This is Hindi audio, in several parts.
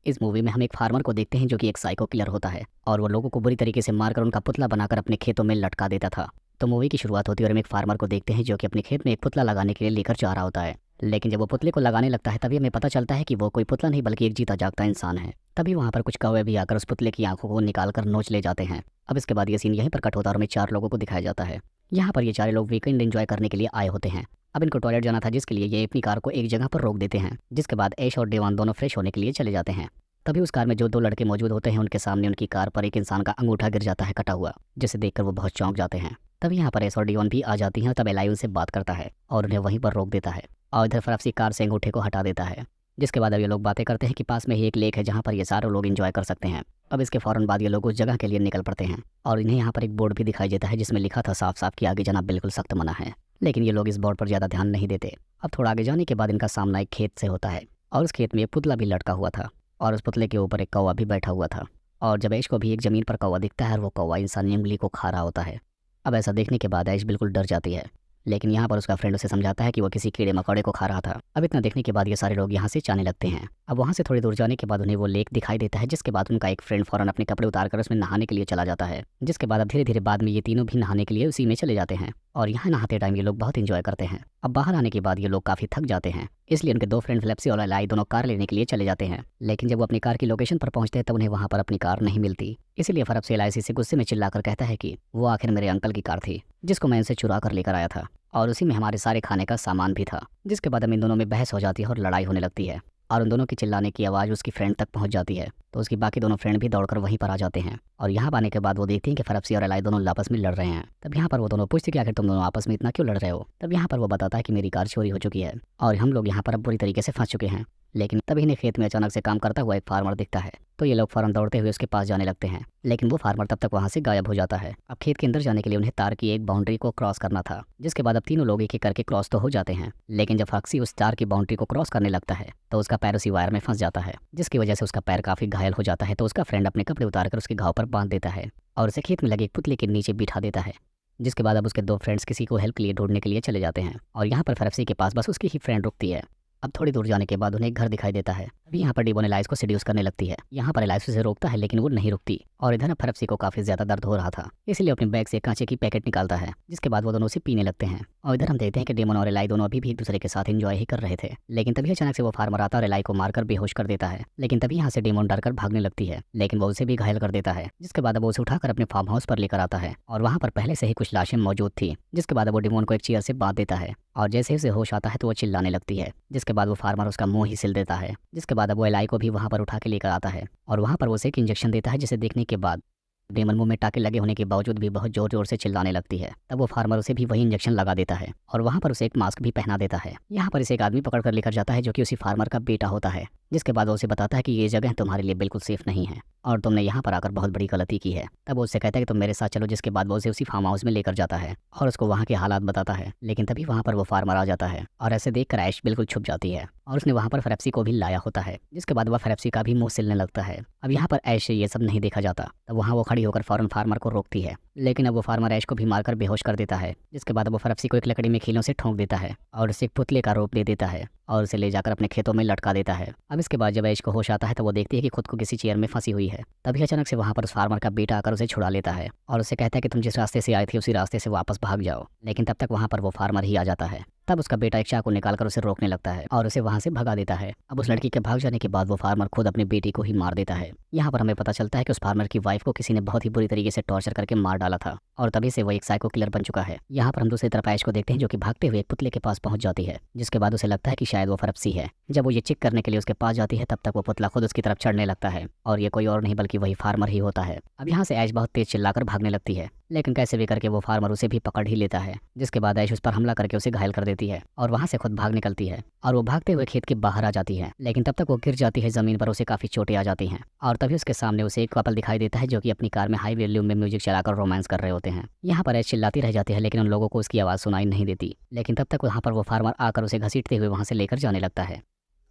इस मूवी में हम एक फार्मर को देखते हैं जो कि एक साइको किलर होता है और वो लोगों को बुरी तरीके से मारकर उनका पुतला बनाकर अपने खेतों में लटका देता था। तो मूवी की शुरुआत होती है और हम एक फार्मर को देखते हैं जो कि अपने खेत में एक पुतला लगाने के लिए लेकर जा रहा होता है। लेकिन जब वो पुतले को लगाने लगता है तभी हमें पता चलता है कि वो कोई पुतला नहीं बल्कि एक जीता जागता इंसान है। तभी वहाँ पर कुछ कौवे भी आकर उस पुतले की आंखों को निकाल कर नोच ले जाते हैं। अब इसके बाद ये सीन यहीं पर कट होता है और हमें 4 लोगों को दिखाया जाता है। यहाँ पर ये 4 लोग वीकेंड एंजॉय करने के लिए आए होते हैं। अब इनको टॉयलेट जाना था जिसके लिए ये अपनी कार को एक जगह पर रोक देते हैं, जिसके बाद ऐश और डेवान दोनों फ्रेश होने के लिए चले जाते हैं। तभी उस कार में जो 2 लड़के मौजूद होते हैं उनके सामने उनकी कार पर एक इंसान का अंगूठा गिर जाता है कटा हुआ, जिसे देखकर वो बहुत चौंक जाते हैं। तभी यहाँ पर ऐश और डेवान भी आ जाती हैं और तब एलाई उनसे बात करता है और उन्हें वहीं पर रोक देता है और इधर फरफसी कार से अंगूठे को हटा देता है। जिसके बाद अब ये लोग बातें करते हैं कि पास में ही एक लेक है जहाँ पर ये सारे लोग एंजॉय कर सकते हैं। अब इसके फौरन बाद ये लोग उस जगह के लिए निकल पड़ते हैं और इन्हें यहाँ पर एक बोर्ड भी दिखाई देता है जिसमें लिखा था साफ साफ कि आगे जाना बिल्कुल सख्त मना है। लेकिन ये लोग इस बोर्ड पर ज़्यादा ध्यान नहीं देते। अब थोड़ा आगे जाने के बाद इनका सामना एक खेत से होता है और उस खेत में एक पुतला भी लटका हुआ था और उस पुतले के ऊपर एक कौवा भी बैठा हुआ था। और जब ऐश को भी एक ज़मीन पर कौवा दिखता है और वो कौवा इंसानी उंगली को खा रहा होता है। अब ऐसा देखने के बाद ऐश बिल्कुल डर जाती है, लेकिन यहाँ पर उसका फ्रेंड उसे समझाता है कि वो किसी कीड़े मकोड़े को खा रहा था। अब इतना देखने के बाद ये सारे लोग यहाँ से जाने लगते हैं। अब वहाँ से थोड़ी दूर जाने के बाद उन्हें वो लेक दिखाई देता है, जिसके बाद उनका एक फ्रेंड फौरन अपने कपड़े उतारकर उसमें नहाने के लिए चला जाता है। जिसके बाद अब धीरे धीरे बाद में ये तीनों भी नहाने के लिए उसी में चले जाते हैं और यहाँ नहाते टाइम ये लोग बहुत इंजॉय करते हैं। अब बाहर आने के बाद ये लोग काफ़ी थक जाते हैं, इसलिए उनके 2 फ्रेंड फ्लेप्सी और एलाई दोनों कार लेने के लिए चले जाते हैं। लेकिन जब वो अपनी कार की लोकेशन पर पहुंचते हैं तब उन्हें वहाँ पर अपनी कार नहीं मिलती। इसीलिए फरफसी एलाई से गुस्से में चिल्लाकर कहता है कि वो आखिर मेरे अंकल की कार थी जिसको मैं इनसे चुरा कर लेकर आया था और उसी में हमारे सारे खाने का सामान भी था। जिसके बाद अब इन दोनों में बहस हो जाती है और लड़ाई होने लगती है और उन दोनों की चिल्लाने की आवाज़ उसकी फ्रेंड तक पहुंच जाती है। तो उसकी बाकी दोनों फ्रेंड भी दौड़कर वहीं पर आ जाते हैं और यहाँ आने के बाद वो देखती हैं कि फरफसी और एलाई दोनों आपस में लड़ रहे हैं। तब यहाँ पर वो दोनों पूछते कि आखिर तुम दोनों आपस में इतना क्यों लड़ रहे हो। तब यहाँ पर वो बताता है कि मेरी कार चोरी हो चुकी है और हम लोग यहाँ पर अब बुरी तरीके से फंस चुके हैं। लेकिन तभी इन्हें खेत में अचानक से काम करता हुआ एक फार्मर दिखता है, तो ये लोग फौरन दौड़ते हुए उसके पास जाने लगते हैं। लेकिन वो फार्मर तब तक वहाँ से गायब हो जाता है। अब खेत के अंदर जाने के लिए उन्हें तार की एक बाउंड्री को क्रॉस करना था, जिसके बाद अब तीनों लोग एक एक करके क्रॉस तो हो जाते हैं। लेकिन जब फॉक्सी उस तार की बाउंड्री को क्रॉस करने लगता है तो उसका पैर उसी वायर में फंस जाता है, जिसकी वजह से उसका पैर काफी घायल हो जाता है। तो उसका फ्रेंड अपने कपड़े उतारकर उसके घाव पर बांध देता है और उसे खेत में लगे एक पुतले के नीचे बिठा देता है। जिसके बाद अब उसके 2 फ्रेंड्स किसी को हेल्प के लिए ढूंढने के लिए चले जाते हैं और यहाँ पर फरफसी के पास बस उसकी ही फ्रेंड रुकती है। अब थोड़ी दूर जाने के बाद उन्हें एक घर दिखाई देता है। अभी यहाँ पर डिबोन एलाइस को सेड्यूस करने लगती है। यहाँ पर एलाइस उसे रोकता है लेकिन वो नहीं रुकती और इधर फरफसी को काफी ज्यादा दर्द हो रहा था, इसलिए अपने बैग से कांचे की पैकेट निकालता है। जिसके बाद वो दोनों उसे पीने लगते हैं और इधर हम देखते हैं कि डेमन और एलाई दोनों अभी भी एक दूसरे के साथ एंजॉय ही कर रहे थे। लेकिन तभी अचानक से वो फार्मर आता और एलाई को मारकर बेहोश कर देता है। लेकिन तभी यहाँ से डेमन डरकर भागने लगती है, लेकिन वो उसे भी घायल कर देता है। जिसके बाद वो उसे उठाकर अपने फार्म हाउस पर लेकर आता है और वहाँ पर पहले से ही कुछ लाशें मौजूद थी। जिसके बाद वो डेमन को एक चेयर से बांध देता है और जैसे ही उसे होश आता है तो वो चिल्लाने लगती है। जिसके बाद वो फार्मर उसका मुंह ही सिल देता है। जिसके बाद अब वो एलाई को भी वहाँ पर उठा के लेकर आता है और वहाँ पर वो उसे एक इंजेक्शन देता है, जिसे देखने के बाद डेमन मुंह में टाके लगे होने के बावजूद भी बहुत जोर जोर से चिल्लाने लगती है। तब वो फार्मर उसे भी वही इंजेक्शन लगा देता है और वहाँ पर उसे एक मास्क भी पहना देता है। यहाँ पर इसे एक आदमी पकड़ कर लेकर जाता है जो कि उसी फार्मर का बेटा होता है। जिसके बाद वो उसे बताता है कि ये जगह तुम्हारे लिए बिल्कुल सेफ नहीं है और तुमने यहाँ पर आकर बहुत बड़ी गलती की है। तब वो उससे कहता है कि तुम मेरे साथ चलो। जिसके बाद वो उसे उसी फार्म हाउस में लेकर जाता है और उसको वहाँ के हालात बताता है। लेकिन तभी वहाँ पर वो फार्मर आ जाता है और ऐसे देखकर ऐश बिल्कुल छुप जाती है और उसने वहाँ पर फरफसी को भी लाया होता है। जिसके बाद वह फरफसी का भी मुंह सिलने लगता है। अब यहाँ पर ऐश से ये सब नहीं देखा जाता, तब वहाँ वो खड़ी होकर फौरन फार्मर को रोकती है। लेकिन अब वो फार्मर ऐश को भी मारकर बेहोश कर देता है। जिसके बाद वो फरफसी को एक लकड़ी में कीलों से ठोंक देता है और उसे एक पुतले का रूप दे देता है और उसे ले जाकर अपने खेतों में लटका देता है। अब इसके बाद जब ऐश को होश आता है तो वो देखती है कि खुद को किसी चेयर में फंसी हुई है। तभी अचानक से वहाँ पर उस फार्मर का बेटा आकर उसे छुड़ा लेता है और उसे कहता है कि तुम जिस रास्ते से आए थे उसी रास्ते से वापस भाग जाओ। लेकिन तब तक वहाँ पर वो फार्मर ही आ जाता है। तब उसका बेटा एक चाकू निकालकर उसे रोकने लगता है और उसे वहाँ से भगा देता है। अब उस लड़की के भाग जाने के बाद वो फार्मर खुद अपनी बेटी को ही मार देता है। यहाँ पर हमें पता चलता है कि उस फार्मर की वाइफ को किसी ने बहुत ही बुरी तरीके से टॉर्चर करके मार डाला था और तभी से वो एक साइको किलर बन चुका है। यहाँ पर हम दूसरी तरफ ऐश को देखते हैं जो कि भागते हुए एक पुतले के पास पहुंच जाती है। जिसके बाद उसे लगता है कि शायद वो फरफसी है। जब वो ये चेक करने के लिए उसके पास जाती है तब तक वो पुतला खुद उसकी तरफ चढ़ने लगता है और ये कोई और नहीं बल्कि वही फार्मर ही होता है। अब यहाँ से ऐश बहुत तेज चिल्लाकर भागने लगती है, लेकिन कैसे भी करके वो फार्मर उसे भी पकड़ ही लेता है। जिसके बाद ऐश उस पर हमला करके उसे घायल कर देती है और वहाँ से खुद भाग निकलती है और वो भागते हुए खेत के बाहर आ जाती है। लेकिन तब तक वो गिर जाती है जमीन पर, उसे काफी चोटें आ जाती हैं और तभी उसके सामने उसे एक कपल दिखाई देता है जो कि अपनी कार में हाई वॉल्यूम में म्यूजिक चलाकर रोमांस कर रहे होते हैं। यहाँ पर ऐश चिल्लाती रह जाती है लेकिन उन लोगों को उसकी आवाज़ सुनाई नहीं देती। लेकिन तब तक वहाँ पर वो फार्मर आकर उसे घसीटते हुए वहाँ से लेकर जाने लगता है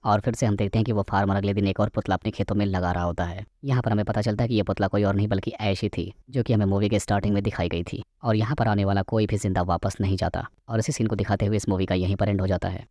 और फिर से हम देखते हैं कि वो फार्मर अगले दिन एक और पुतला अपने खेतों में लगा रहा होता है। यहाँ पर हमें पता चलता है कि ये पुतला कोई और नहीं बल्कि ऐश ही थी जो कि हमें मूवी के स्टार्टिंग में दिखाई गई थी और यहाँ पर आने वाला कोई भी जिंदा वापस नहीं जाता। और इसी सीन को दिखाते हुए इस मूवी का यहीं पर एंड हो जाता है।